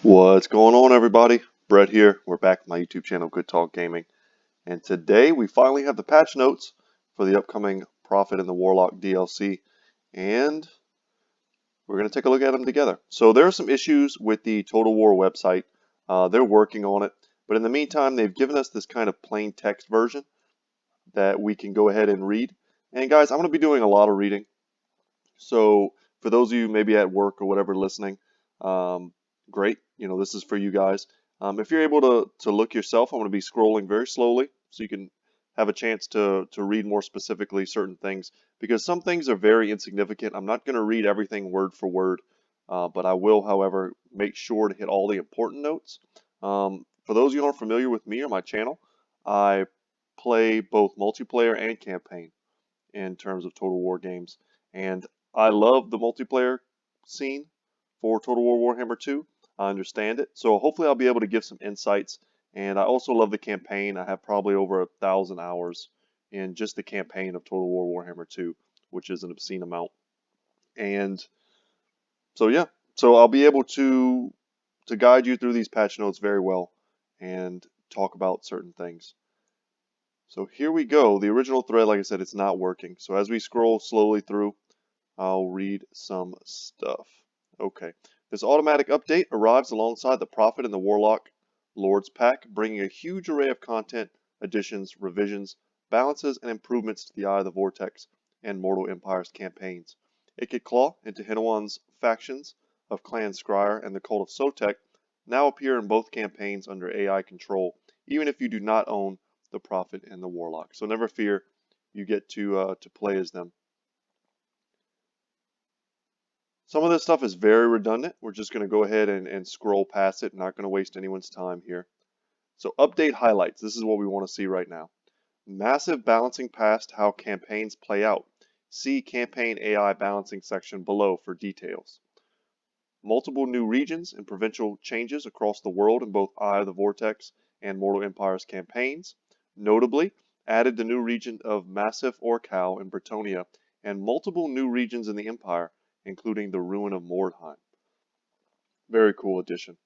What's going on, everybody? Brett here. We're back with my YouTube channel, Good Talk Gaming. And today we finally have the patch notes for the upcoming Prophet and the Warlock DLC. And we're going to take a look at them together. So there are some issues with the Total War website. They're working on it. But in the meantime, they've given us this kind of plain text version that we can go ahead and read. And guys, I'm going to be doing a lot of reading. So for those of you maybe at work or whatever listening, great. This is for you guys. If you're able to look yourself, I'm going to be scrolling very slowly so you can have a chance to read more specifically certain things because some things are very insignificant. I'm not going to read everything word for word, but I will, however, make sure to hit all the important notes. For those of you who aren't familiar with me or my channel, I play both multiplayer and campaign in terms of Total War games. And I love the multiplayer scene for Total War Warhammer 2. I understand it. So hopefully I'll be able to give some insights. And I also love the campaign. I have probably over 1,000 hours in just the campaign of Total War Warhammer 2, which is an obscene amount. And so yeah, so I'll be able to guide you through these patch notes very well and talk about certain things. So here we go. The original thread, like I said, it's not working. So as we scroll slowly through, I'll read some stuff. Okay. This automatic update arrives alongside the Prophet and the Warlock Lords pack, bringing a huge array of content, additions, revisions, balances, and improvements to the Eye of the Vortex and Mortal Empire's campaigns. It could claw into Hinawan's factions of Clan Scryer and the Cult of Sotek now appear in both campaigns under AI control, even if you do not own the Prophet and the Warlock. So never fear, you get to play as them. Some of this stuff is very redundant. We're just going to go ahead and scroll past it. Not going to waste anyone's time here. So update highlights. This is what we want to see right now. Massive balancing past how campaigns play out. See campaign AI balancing section below for details. Multiple new regions and provincial changes across the world in both Eye of the Vortex and Mortal Empire's campaigns. Notably, added the new region of Massif Orcal in Bretonnia and multiple new regions in the Empire, including the Ruin of Mordheim. Very cool addition.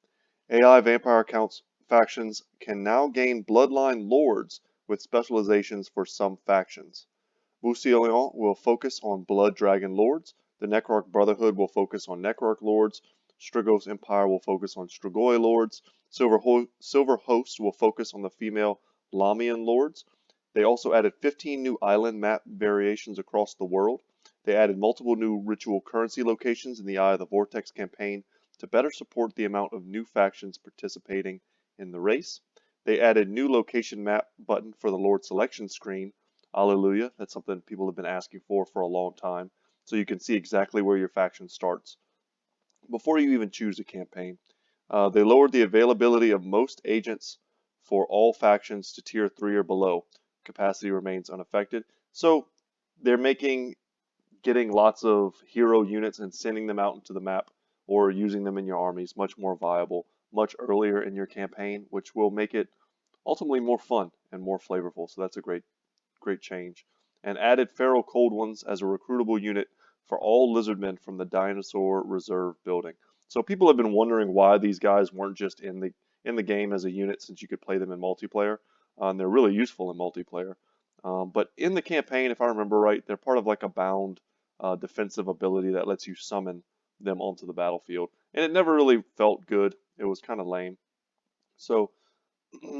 AI Vampire Counts factions can now gain Bloodline Lords with specializations for some factions. Boussillon will focus on Blood Dragon Lords, the Necrarch Brotherhood will focus on Necrarch Lords, Strigos Empire will focus on Strigoi Lords, Silver Host will focus on the female Lamian Lords. They also added 15 new island map variations across the world. They added multiple new ritual currency locations in the Eye of the Vortex campaign to better support the amount of new factions participating in the race. They added new location map button for the Lord selection screen. Hallelujah, that's something people have been asking for a long time. So you can see exactly where your faction starts before you even choose a campaign. They lowered the availability of most agents for all factions to tier 3 or below. Capacity remains unaffected. So they're making getting lots of hero units and sending them out into the map or using them in your armies much more viable much earlier in your campaign, which will make it ultimately more fun and more flavorful. So that's a great change. And added Feral Cold Ones as a recruitable unit for all lizardmen from the Dinosaur Reserve building. So people have been wondering why these guys weren't just in the game as a unit since you could play them in multiplayer. They're really useful in multiplayer. But in the campaign, if I remember right, they're part of like a bound defensive ability that lets you summon them onto the battlefield. And it never really felt good. It was kind of lame. So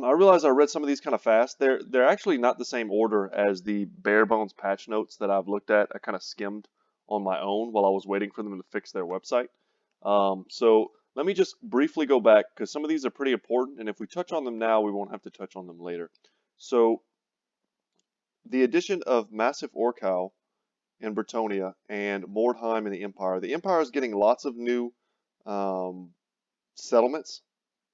I realize I read some of these kind of fast. They're actually not the same order as the bare bones patch notes that I've looked at. I kind of skimmed on my own while I was waiting for them to fix their website. So let me just briefly go back because some of these are pretty important, and if we touch on them now, we won't have to touch on them later. So the addition of Massif Orcal in Bretonnia and Mordheim in the Empire. The Empire is getting lots of new um, settlements.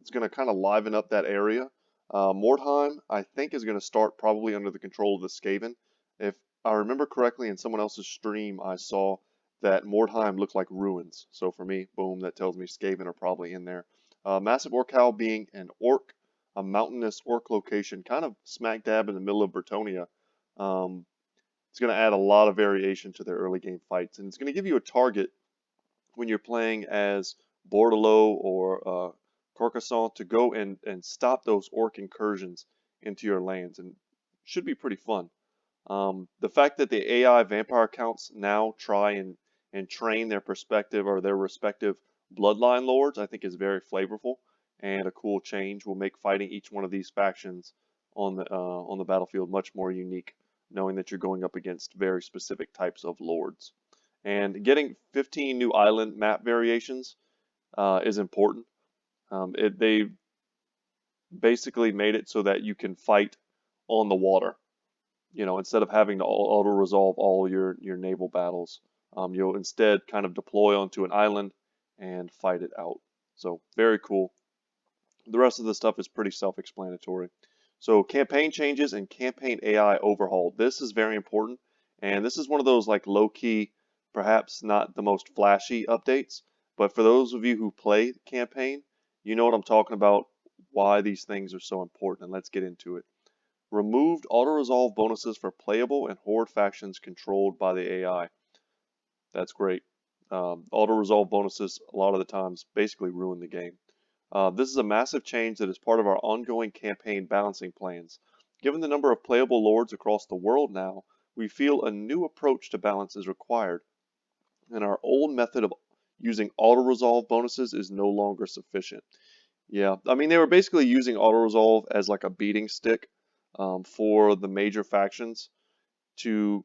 It's going to kind of liven up that area. Mordheim, I think, is going to start probably under the control of the Skaven. If I remember correctly, in someone else's stream, I saw that Mordheim looked like ruins. So for me, boom, that tells me Skaven are probably in there. Massive Orcal being an orc, a mountainous orc location, kind of smack dab in the middle of Bretonnia. Um, it's going to add a lot of variation to their early game fights, and it's going to give you a target when you're playing as Bordalo or Carcassonne to go and stop those orc incursions into your lands, and should be pretty fun. The fact that the AI vampire counts now try and train their perspective or their respective bloodline lords, I think is very flavorful and a cool change. Will make fighting each one of these factions on the battlefield much more unique, knowing that you're going up against very specific types of lords. And getting 15 new island map variations is important. They basically made it so that you can fight on the water. Instead of having to auto resolve all your naval battles, you'll instead kind of deploy onto an island and fight it out. So very cool. The rest of the stuff is pretty self-explanatory. So campaign changes and campaign AI overhaul. This is very important, and this is one of those like low-key, perhaps not the most flashy updates, but for those of you who play campaign, you know what I'm talking about, why these things are so important, and let's get into it. Removed auto-resolve bonuses for playable and horde factions controlled by the AI. That's great. Auto-resolve bonuses a lot of the times basically ruin the game. This is a massive change that is part of our ongoing campaign balancing plans. Given the number of playable lords across the world now, we feel a new approach to balance is required, and our old method of using auto-resolve bonuses is no longer sufficient. Yeah, I mean, they were basically using auto-resolve as like a beating stick for the major factions to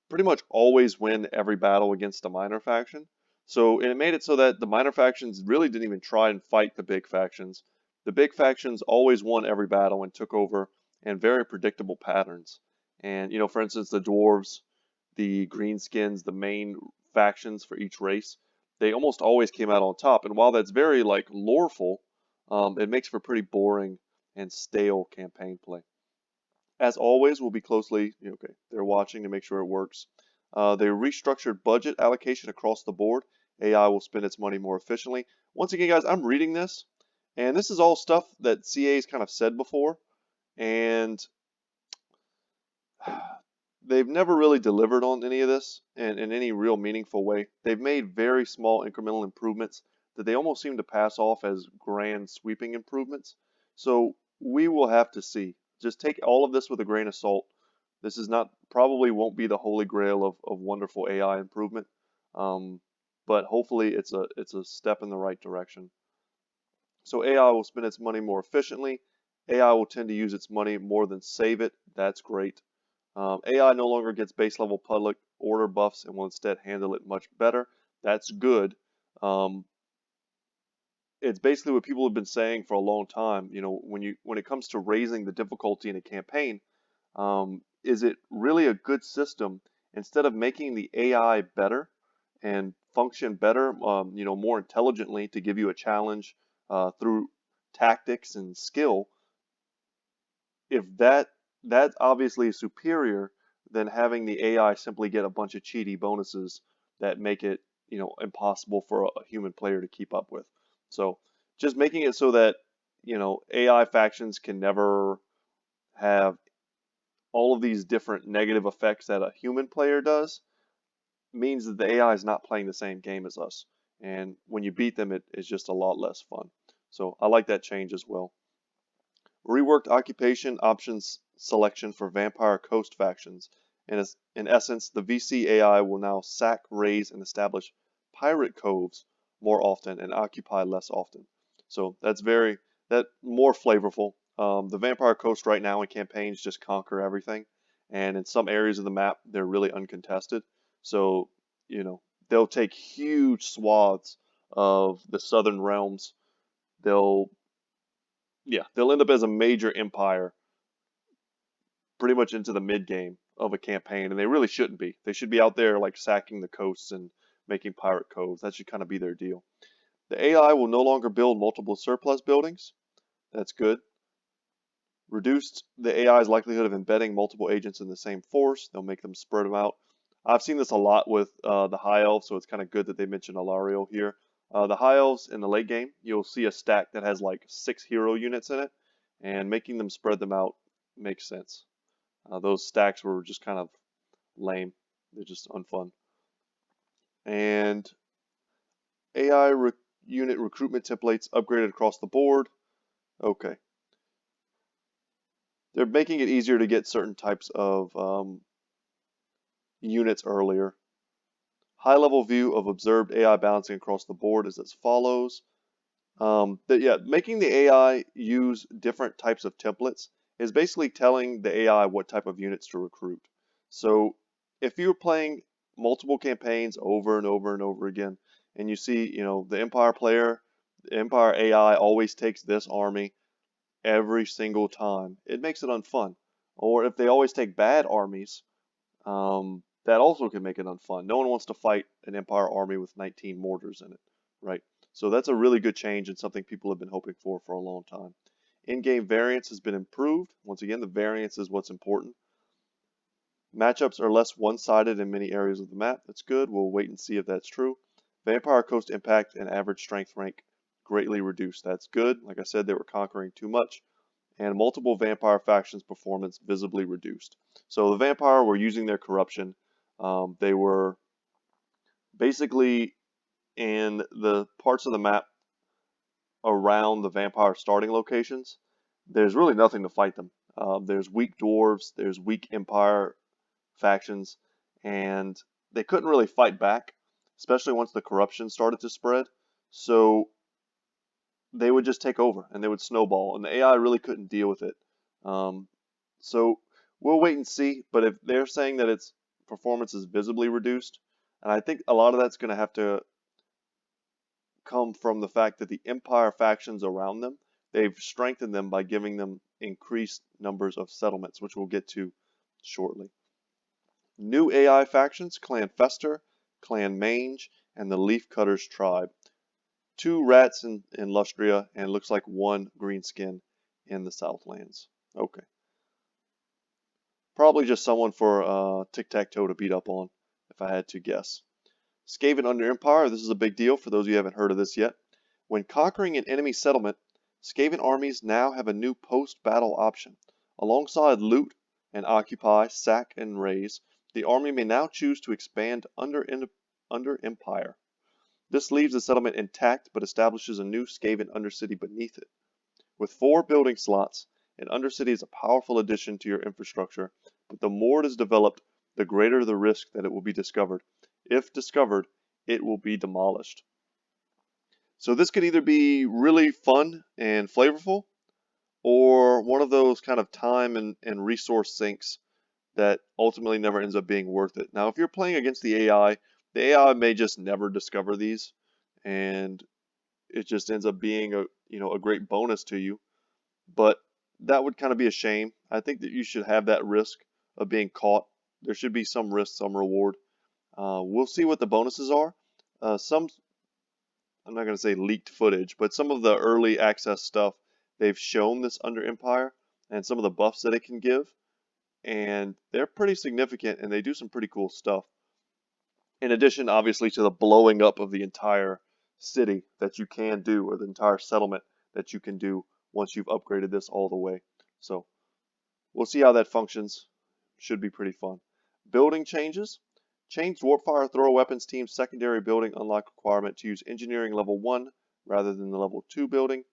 pretty much always win every battle against a minor faction. So it made it so that the minor factions really didn't even try and fight the big factions. The big factions always won every battle and took over in very predictable patterns. And, for instance, the dwarves, the greenskins, the main factions for each race, they almost always came out on top. And while that's very like loreful, it makes for pretty boring and stale campaign play. As always, we'll be closely, okay, they're watching to make sure it works. They restructured budget allocation across the board. AI will spend its money more efficiently. Once again, guys, I'm reading this, and this is all stuff that CA's kind of said before, and they've never really delivered on any of this in any real meaningful way. They've made very small incremental improvements that they almost seem to pass off as grand sweeping improvements. So we will have to see. Just take all of this with a grain of salt. This is not probably won't be the holy grail of wonderful AI improvement, but hopefully it's a step in the right direction. So AI will spend its money more efficiently. AI will tend to use its money more than save it. That's great. AI no longer gets base level public order buffs and will instead handle it much better. That's good. It's basically what people have been saying for a long time. When it comes to raising the difficulty in a campaign, is it really a good system instead of making the AI better and function better, more intelligently to give you a challenge through tactics and skill? If that's obviously superior than having the AI simply get a bunch of cheaty bonuses that make it, impossible for a human player to keep up with. So just making it so that, AI factions can never have all of these different negative effects that a human player does means that the AI is not playing the same game as us. And when you beat them, it is just a lot less fun. So I like that change as well. Reworked occupation options selection for Vampire Coast factions. In essence, the VC AI will now sack, raise, and establish pirate coves more often and occupy less often. So that's more flavorful. The Vampire Coast right now in campaigns just conquer everything, and in some areas of the map they're really uncontested. So they'll take huge swaths of the southern realms. They'll they'll end up as a major empire pretty much into the mid game of a campaign, and they really shouldn't be. They should be out there like sacking the coasts and making pirate coves. That should kind of be their deal. The AI will no longer build multiple surplus buildings. That's good. Reduced the AI's likelihood of embedding multiple agents in the same force. They'll make them spread them out. I've seen this a lot with the High Elves, so it's kind of good that they mentioned Alario here. The High Elves in the late game, you'll see a stack that has like 6 hero units in it, and making them spread them out makes sense. Those stacks were just kind of lame. They're just unfun. And AI unit recruitment templates upgraded across the board. Okay. They're making it easier to get certain types of units earlier. High-level view of observed AI balancing across the board is as follows. Making the AI use different types of templates is basically telling the AI what type of units to recruit. So if you're playing multiple campaigns over and over and over again, and you see, the Empire player, the Empire AI always takes this army every single time, it makes it unfun. Or if they always take bad armies, that also can make it unfun. No one wants to fight an Empire army with 19 mortars in it, right? So that's a really good change and something people have been hoping for a long time. In-game variance has been improved. Once again, the variance is what's important. Matchups are less one-sided in many areas of the map. That's good. We'll wait and see if that's true. Vampire Coast impact and average strength rank greatly reduced. That's good. Like I said, they were conquering too much. And multiple vampire factions performance visibly reduced. So the vampire were using their corruption. They were basically in the parts of the map around the vampire starting locations. There's really nothing to fight them. There's weak dwarves, there's weak empire factions, and they couldn't really fight back, especially once the corruption started to spread. So they would just take over and they would snowball, and the AI really couldn't deal with it. So we'll wait and see, but if they're saying that its performance is visibly reduced, and I think a lot of that's going to have to come from the fact that the Empire factions around them, they've strengthened them by giving them increased numbers of settlements, which we'll get to shortly. New AI factions, Clan Fester, Clan Mange, and the Leaf Cutters tribe. 2 rats in Lustria, and looks like 1 greenskin in the Southlands. Okay. Probably just someone for tic-tac-toe to beat up on, if I had to guess. Skaven under Empire, this is a big deal for those of you who haven't heard of this yet. When conquering an enemy settlement, Skaven armies now have a new post-battle option. Alongside loot and occupy, sack, and raise, the army may now choose to expand under Empire. This leaves the settlement intact but establishes a new Skaven undercity beneath it. With 4 building slots, an undercity is a powerful addition to your infrastructure, but the more it is developed, the greater the risk that it will be discovered. If discovered, it will be demolished. So this could either be really fun and flavorful, or one of those kind of time and resource sinks that ultimately never ends up being worth it. Now, if you're playing against the AI may just never discover these, and it just ends up being a great bonus to you. But that would kind of be a shame. I think that you should have that risk of being caught. There should be some risk, some reward. We'll see what the bonuses are. I'm not going to say leaked footage, but some of the early access stuff, they've shown this under Empire and some of the buffs that it can give. And they're pretty significant, and they do some pretty cool stuff. In addition, obviously, to the blowing up of the entire city that you can do, or the entire settlement that you can do once you've upgraded this all the way. So we'll see how that functions. Should be pretty fun. Building changes. Change Dwarfire Thrower Weapons Team's secondary building unlock requirement to use Engineering Level 1 rather than the Level 2 building.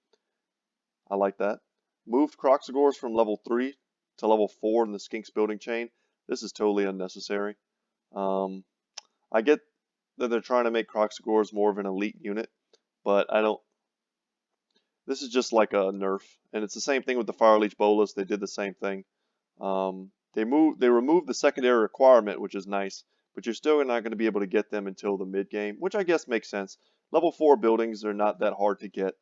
I like that. Moved Croxagores from Level 3 to Level 4 in the Skinks building chain. This is totally unnecessary. I get that they're trying to make Croxagores more of an elite unit, but I don't. This is just like a nerf, and it's the same thing with the Fire Leech Bolas. They did the same thing. They removed the secondary requirement, which is nice, but you're still not going to be able to get them until the mid game, which I guess makes sense. Level 4 buildings are not that hard to get,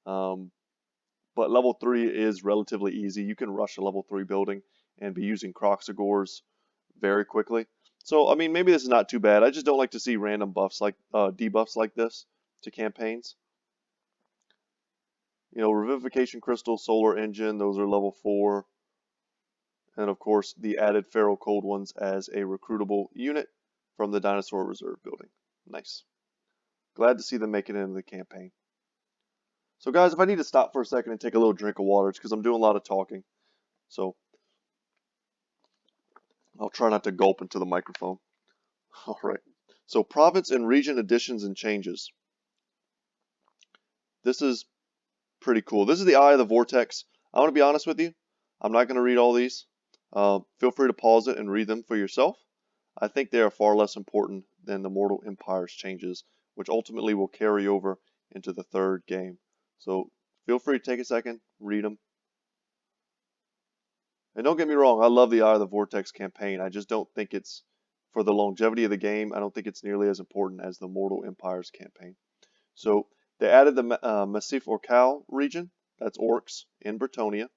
but level 3 is relatively easy. You can rush a level 3 building and be using Croxagores very quickly. So, I mean, maybe this is not too bad. I just don't like to see random buffs like debuffs like this to campaigns. Revivification Crystal, Solar Engine, those are level 4. And of course, the added Feral Cold ones as a recruitable unit from the Dinosaur Reserve building. Nice. Glad to see them making it into the campaign. So guys, if I need to stop for a second and take a little drink of water, it's because I'm doing a lot of talking. So I'll try not to gulp into the microphone. All right. So province and region additions and changes. This is pretty cool. This is the Eye of the Vortex. I want to be honest with you. I'm not going to read all these. Feel free to pause it and read them for yourself. I think they are far less important than the Mortal Empire's changes, which ultimately will carry over into the third game. So feel free to take a second, read them. And don't get me wrong, I love the Eye of the Vortex campaign. I just don't think it's, for the longevity of the game, I don't think it's nearly as important as the Mortal Empire's campaign. So they added the Massif Orcal region, that's orcs in Bretonnia.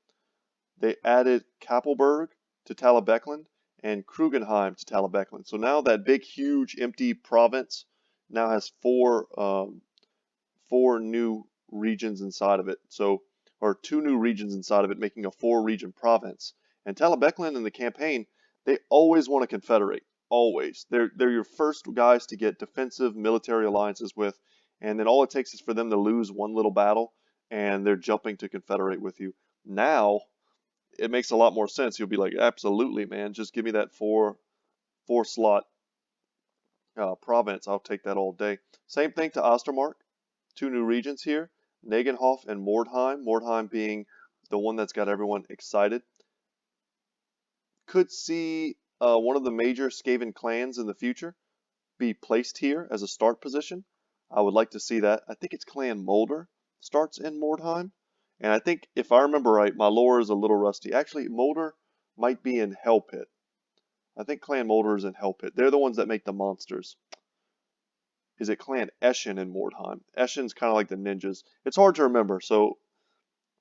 They added Kappelberg to Talabecland and Krugenheim to Talabecland. So now that big, huge, empty province now has four new regions inside of it. So, or two new regions inside of it, making a four-region province. And Talabecland in the campaign, they always want to confederate. Always. They're your first guys to get defensive military alliances with, and then all it takes is for them to lose one little battle, and they're jumping to confederate with you. Now, it makes a lot more sense. You'll be like, absolutely, man, just give me that four slot province. I'll take that all day. Same thing to Ostermark. Two new regions here, Nagenhof and Mordheim. Mordheim being the one that's got everyone excited. Could see one of the major Skaven clans in the future be placed here as a start position. I would like to see that. I think it's Clan Mulder starts in Mordheim. And I think, if I remember right, my lore is a little rusty. Actually, Mulder might be in Hell Pit. I think Clan Mulder is in Hell Pit. They're the ones that make the monsters. Is it Clan Eschen in Mordheim? Eschen's kind of like the ninjas. It's hard to remember, so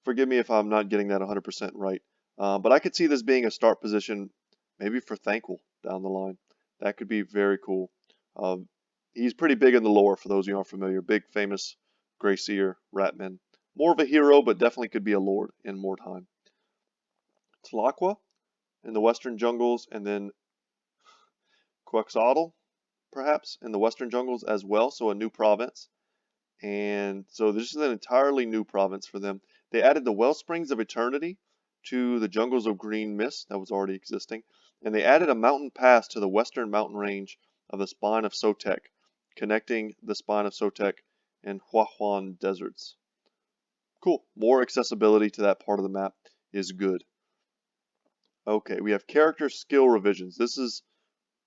forgive me if I'm not getting that 100% right. But I could see this being a start position maybe for Thankful down the line. That could be very cool. He's pretty big in the lore, for those of you who aren't familiar. Big, famous Greyseer, Ratman. More of a hero, but definitely could be a lord in Mordheim. Tlaqua in the western jungles, and then Quetzalcoatl, perhaps, in the western jungles as well, so a new province. And so this is an entirely new province for them. They added the Wellsprings of Eternity to the Jungles of Green Mist that was already existing. And they added a mountain pass to the western mountain range of the Spine of Sotek, connecting the Spine of Sotek and Huahuan deserts. Cool. More accessibility to that part of the map is good. Okay, we have character skill revisions. This is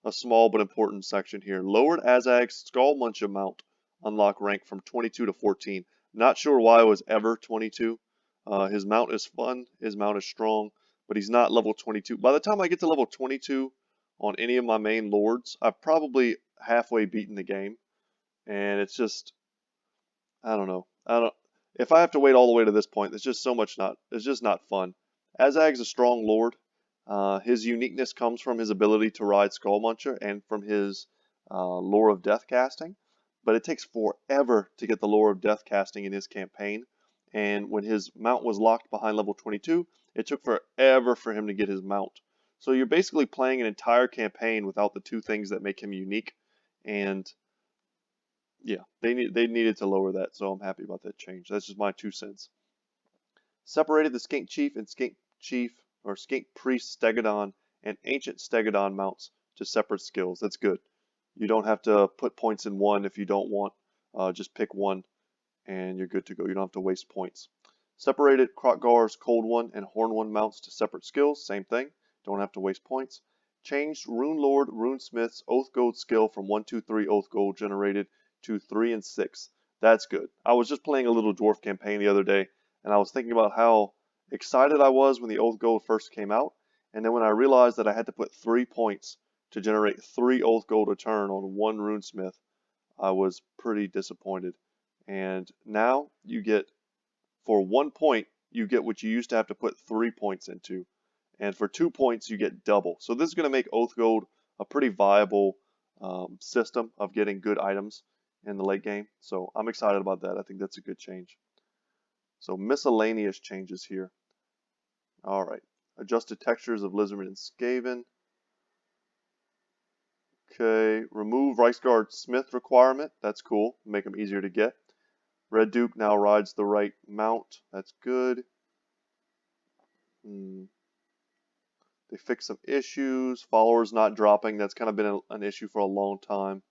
a small but important section here. Lowered Azag's Skullmuncher mount unlock rank from 22 to 14. Not sure why it was ever 22. His mount is fun, his mount is strong, but he's not level 22. By the time I get to level 22 on any of my main lords, I've probably halfway beaten the game, and it's just, I don't know. If I have to wait all the way to this point, it's just it's just not fun. Azag's a strong lord. His uniqueness comes from his ability to ride Skullmuncher and from his Lore of Death casting, but it takes forever to get the Lore of Death casting in his campaign, and when his mount was locked behind level 22, it took forever for him to get his mount. So you're basically playing an entire campaign without the two things that make him unique, and yeah, they needed to lower that, so I'm happy about that change. That's just my 2 cents. Separated the Skink Chief and Skink Chief or Skink Priest Stegodon and Ancient Stegodon mounts to separate skills. That's good. You don't have to put points in one if you don't want. Just pick one and you're good to go. You don't have to waste points. Separated Krotgar's Cold One and Horn One mounts to separate skills. Same thing. Don't have to waste points. Changed Rune Lord Runesmith's Oath Gold skill from 1, 2, 3 Oath Gold generated to 3 and 6. That's good. I was just playing a little dwarf campaign the other day, and I was thinking about how excited I was when the Oath Gold first came out, and then when I realized that I had to put 3 points to generate 3 Oath Gold a turn on 1 Runesmith, I was pretty disappointed. And now you get, for 1 point, you get what you used to have to put 3 points into. And for 2 points, you get double. So this is going to make Oath Gold a pretty viable system of getting good items in the late game. So I'm excited about that. I think that's a good change. So miscellaneous changes here. All right. Adjusted textures of Lizardman and Skaven. Okay. Remove Reichsguard Smith requirement. That's cool. Make them easier to get. Red Duke now rides the right mount. That's good. They fixed some issues. Followers not dropping. That's kind of been an issue for a long time.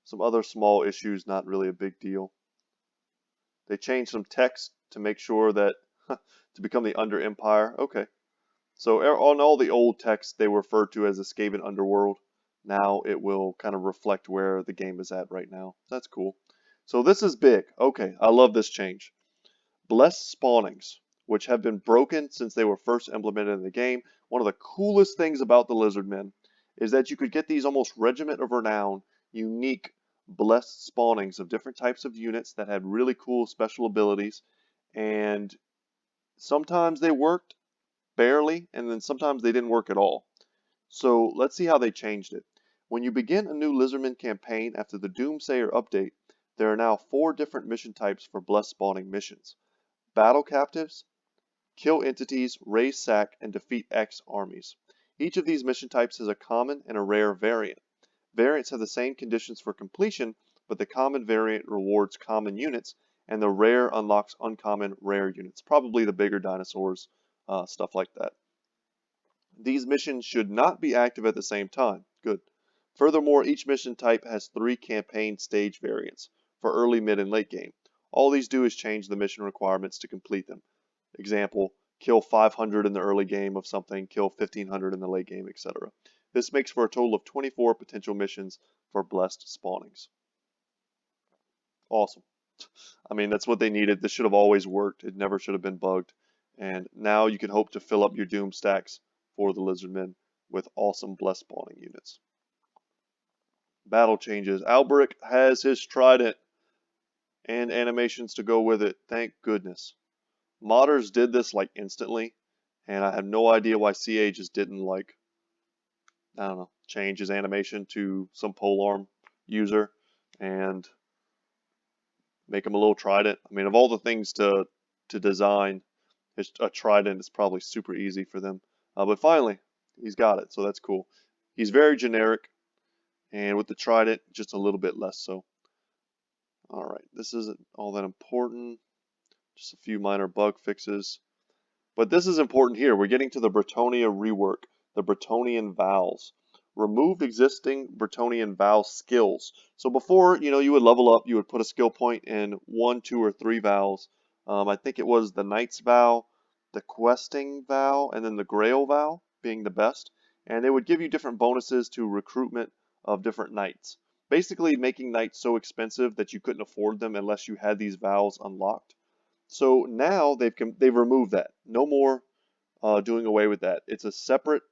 Some other small issues, not really a big deal. They changed some text to make sure that to become the Under Empire. Okay. So on all the old text, they were referred to as the Skaven Underworld. Now it will kind of reflect where the game is at right now. That's cool. So this is big. Okay, I love this change. Blessed spawnings, which have been broken since they were first implemented in the game. One of the coolest things about the Lizardmen is that you could get these almost Regiment of Renown, unique blessed spawnings of different types of units that had really cool special abilities. And sometimes they worked barely, and then sometimes they didn't work at all. So let's see how they changed it. When you begin a new Lizardman campaign after the Doomsayer update, there are now 4 different mission types for blessed spawning missions. Battle captives, kill entities, raise sack, and defeat X armies. Each of these mission types has a common and a rare variant. Variants have the same conditions for completion, but the common variant rewards common units, and the rare unlocks uncommon rare units, probably the bigger dinosaurs, stuff like that. These missions should not be active at the same time. Good. Furthermore, each mission type has 3 campaign stage variants for early, mid, and late game. All these do is change the mission requirements to complete them. Example, kill 500 in the early game of something, kill 1500 in the late game, etc. This makes for a total of 24 potential missions for blessed spawnings. Awesome. I mean, that's what they needed. This should have always worked. It never should have been bugged. And now you can hope to fill up your Doom stacks for the Lizardmen with awesome blessed spawning units. Battle changes. Alberic has his trident and animations to go with it. Thank goodness. Modders did this like instantly, and I have no idea why CA just didn't like, I don't know, change his animation to some polearm user and make him a little trident. I mean, of all the things to design, a trident is probably super easy for them. But finally, he's got it, so that's cool. He's very generic, and with the trident, just a little bit less so. Alright, this isn't all that important. Just a few minor bug fixes. But this is important here. We're getting to the Bretonnia rework, the Bretonian vowels. Remove existing Bretonian vowel skills. So before, you would level up, you would put a skill point in 1, 2, or 3 vowels. I think it was the Knight's vow, the Questing vow, and then the Grail vow being the best. And they would give you different bonuses to recruitment of different knights. Basically making knights so expensive that you couldn't afford them unless you had these vowels unlocked. So now they've removed that. No more doing away with that. It's a separate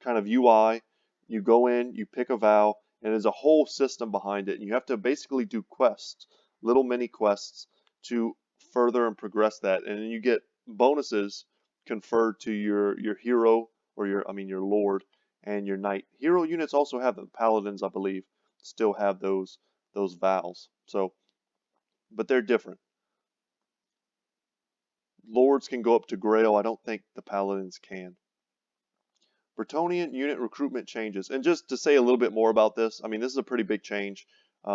kind of UI. You go in, you pick a vow, and there's a whole system behind it. And you have to basically do quests, little mini quests, to further and progress that. And then you get bonuses conferred to your hero or your lord and your knight. Hero units also have them. Paladins, I believe, still have those vows. So, but they're different. Lords can go up to Grail. I don't think the Paladins can. Bretonian unit recruitment changes. And just to say a little bit more about this, I mean, this is a pretty big change.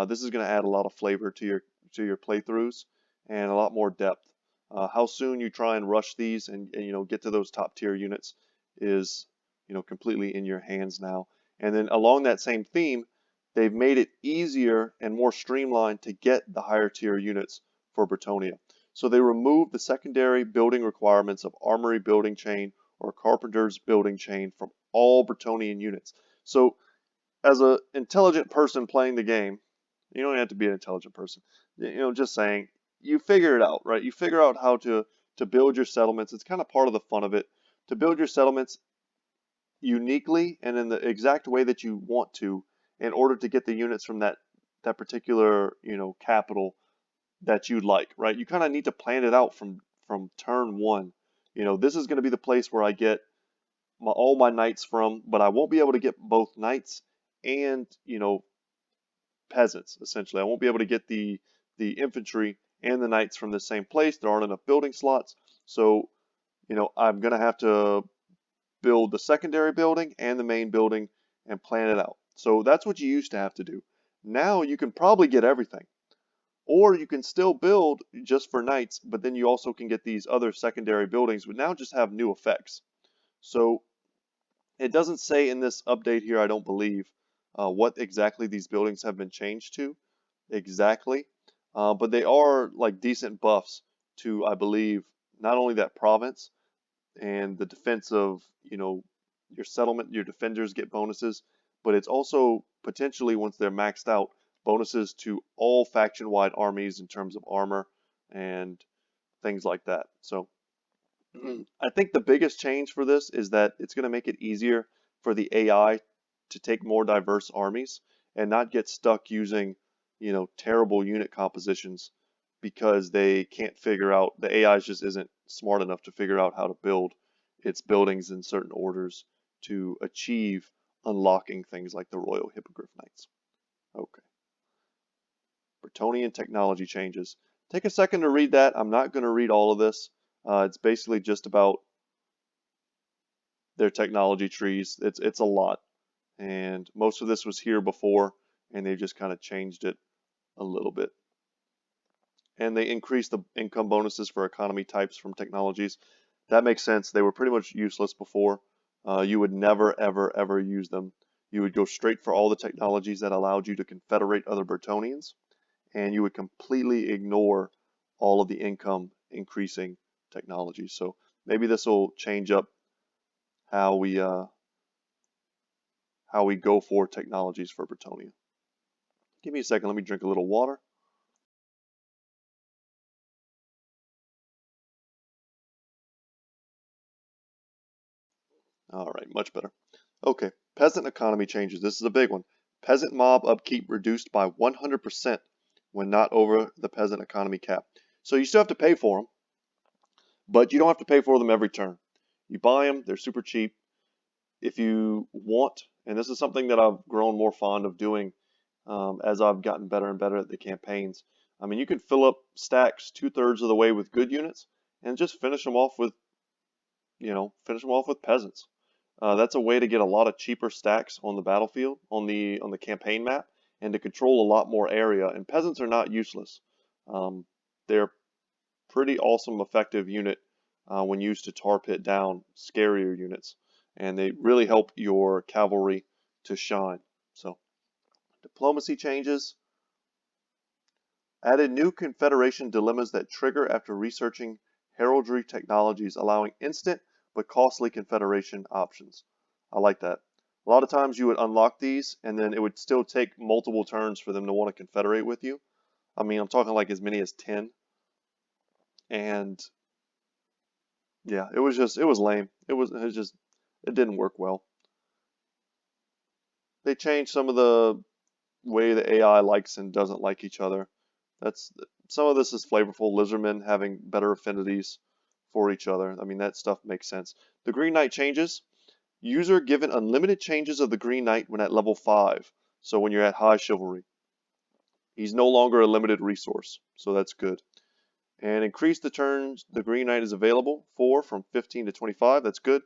This is going to add a lot of flavor to your playthroughs and a lot more depth. How soon you try and rush these and get to those top tier units is completely in your hands now. And then along that same theme, they've made it easier and more streamlined to get the higher tier units for Bretonnia. So they removed the secondary building requirements of Armory building chain or Carpenter's building chain from all Bretonian units. So as an intelligent person playing the game, you don't have to be an intelligent person, just saying, you figure it out, right? You figure out how to build your settlements. It's kind of part of the fun of it, to build your settlements uniquely and in the exact way that you want to in order to get the units from that particular, capital that you'd like, right? You kind of need to plan it out from turn 1. This is going to be the place where I get all my knights from, but I won't be able to get both knights and, peasants, essentially. I won't be able to get the infantry and the knights from the same place. There aren't enough building slots. So, I'm going to have to build the secondary building and the main building and plan it out. So that's what you used to have to do. Now you can probably get everything. Or you can still build just for knights, but then you also can get these other secondary buildings, but now just have new effects. So it doesn't say in this update here, I don't believe, what exactly these buildings have been changed to exactly. but they are like decent buffs to, I believe, not only that province and the defense of, your settlement, your defenders get bonuses, but it's also potentially, once they're maxed out, bonuses to all faction-wide armies in terms of armor and things like that. So I think the biggest change for this is that it's going to make it easier for the AI to take more diverse armies and not get stuck using, terrible unit compositions because they can't figure out, the AI just isn't smart enough to figure out how to build its buildings in certain orders to achieve unlocking things like the Royal Hippogriff Knights. Okay. Bretonnian technology changes. Take a second to read that. I'm not going to read all of this. It's basically just about their technology trees. It's a lot, and most of this was here before, and they just kind of changed it a little bit. And they increased the income bonuses for economy types from technologies. That makes sense. They were pretty much useless before. You would never, ever, ever use them. You would go straight for all the technologies that allowed you to confederate other Bretonnians, and you would completely ignore all of the income increasing technologies. So maybe this will change up how we go for technologies for Bretonnia. Give me a second, let me drink a little water. All right, much better. Okay, peasant economy changes. This is a big one. Peasant mob upkeep reduced by 100% when not over the peasant economy cap. So you still have to pay for them, but you don't have to pay for them every turn. You buy them, they're super cheap. If you want, and this is something that I've grown more fond of doing as I've gotten better and better at the campaigns. I mean, you can fill up stacks 2/3 of the way with good units and just finish them off with, peasants. That's a way to get a lot of cheaper stacks on the battlefield, on the campaign map, and to control a lot more area. And peasants are not useless. They're pretty awesome, effective unit when used to tar pit down scarier units, and they really help your cavalry to shine. So, diplomacy changes. Added new Confederation dilemmas that trigger after researching heraldry technologies, allowing instant but costly Confederation options. I like that. A lot of times you would unlock these, and then it would still take multiple turns for them to want to confederate with you. I mean, I'm talking like as many as 10. And yeah, it was lame. It didn't work well. They changed some of the way the AI likes and doesn't like each other. That's Some of this is flavorful. Lizardmen having better affinities for each other. I mean, that stuff makes sense. The Green Knight changes. User given unlimited changes of the Green Knight when at level 5. So when you're at high chivalry. He's no longer a limited resource, so that's good. And increase the turns the Green Knight is available for from 15 to 25. That's good.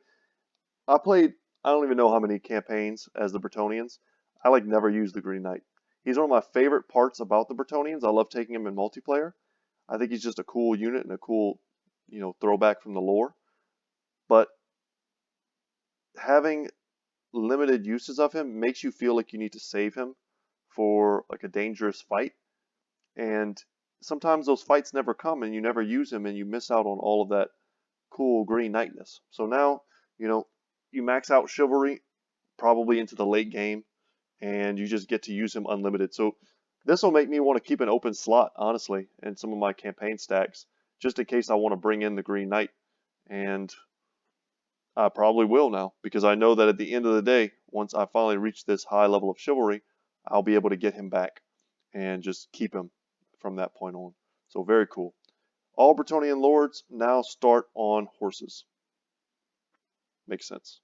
I played, I don't even know how many campaigns as the Bretonnians. I like never use the Green Knight. He's one of my favorite parts about the Bretonnians. I love taking him in multiplayer. I think he's just a cool unit and a cool, throwback from the lore. But having limited uses of him makes you feel like you need to save him for like a dangerous fight. And sometimes those fights never come and you never use him and you miss out on all of that cool Green Knightness. So now, you max out chivalry probably into the late game and you just get to use him unlimited. So this will make me want to keep an open slot, honestly, in some of my campaign stacks, just in case I want to bring in the Green Knight. And I probably will now, because I know that at the end of the day, once I finally reach this high level of chivalry, I'll be able to get him back and just keep him from that point on. So very cool. All Bretonnian lords now start on horses. Makes sense.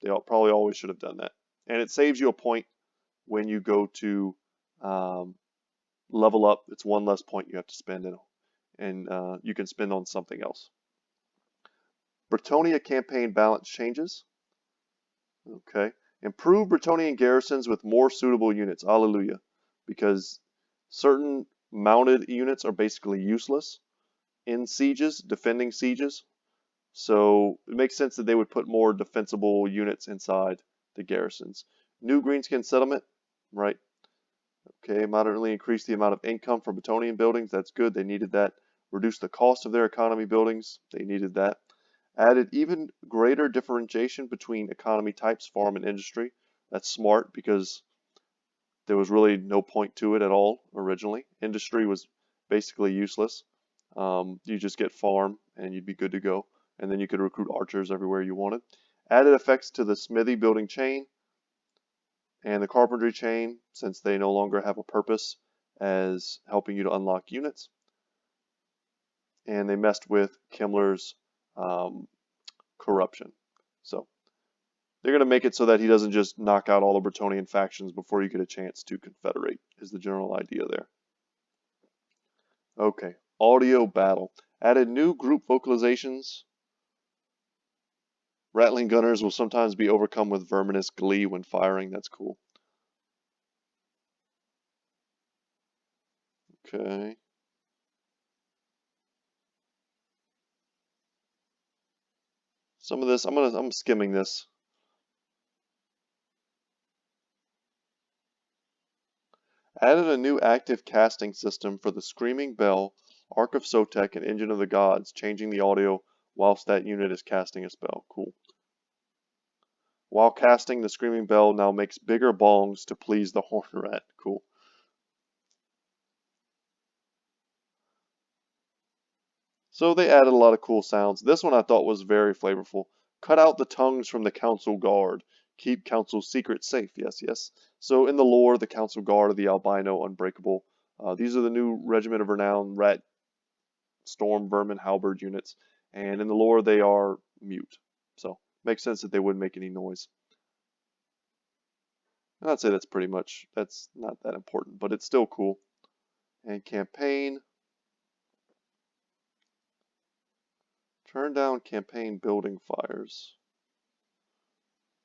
They probably always should have done that. And it saves you a point when you go to level up. It's one less point you have to spend, and you can spend on something else. Bretonnia campaign balance changes. Okay. Improve Bretonnian garrisons with more suitable units. Hallelujah. Because certain mounted units are basically useless in sieges, defending sieges. So it makes sense that they would put more defensible units inside the garrisons. New Greenskin settlement, right? Okay, moderately increase the amount of income for Bretonian buildings. That's good. They needed that. Reduce the cost of their economy buildings. They needed that. Added even greater differentiation between economy types, farm and industry. That's smart because there was really no point to it at all originally. Industry was basically useless. You just get farm and you'd be good to go. And then you could recruit archers everywhere you wanted. Added effects to the smithy building chain and the carpentry chain, since they no longer have a purpose as helping you to unlock units. And they messed with Kimmler's corruption. So they're going to make it so that he doesn't just knock out all the Bretonian factions before you get a chance to confederate, is the general idea there. Okay, audio battle. Added new group vocalizations. Rattling gunners will sometimes be overcome with verminous glee when firing. That's cool. Okay. Some of this, I'm skimming this. Added a new active casting system for the Screaming Bell, Ark of Sotek, and Engine of the Gods, changing the audio whilst that unit is casting a spell. Cool. While casting, the Screaming Bell now makes bigger bongs to please the Horn Rat. Cool. So they added a lot of cool sounds. This one I thought was very flavorful. Cut out the tongues from the Council Guard. Keep Council's secrets safe. Yes, yes. So in the lore, the Council Guard are the albino unbreakable. These are the new Regiment of Renown Rat Storm Vermin Halberd units. And in the lore, they are mute. So makes sense that they wouldn't make any noise. And I'd say that's not that important, but it's still cool. And campaign. Turn down campaign building fires.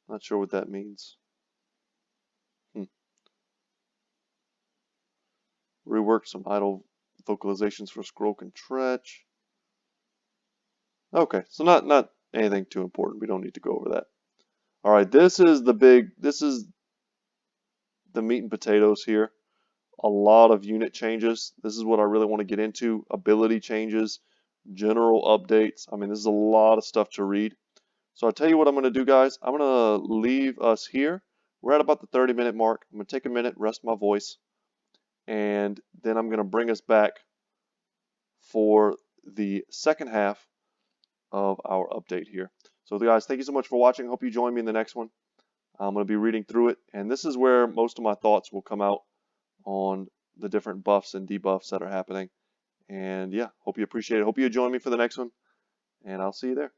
Not sure what that means. Rework some idle vocalizations for Scroll and Tretch. Okay, so not anything too important. We don't need to go over that. All right, this is the meat and potatoes here. A lot of unit changes. This is what I really want to get into. Ability changes, general updates. I mean, this is a lot of stuff to read. So I'll tell you what I'm going to do, guys. I'm going to leave us here. We're at about the 30-minute mark. I'm going to take a minute, rest my voice, and then I'm going to bring us back for the second half of our update here. So guys, thank you so much for watching. Hope you join me in the next one. I'm going to be reading through it, and this is where most of my thoughts will come out on the different buffs and debuffs that are happening. And yeah, hope you appreciate it. Hope you join me for the next one, and I'll see you there.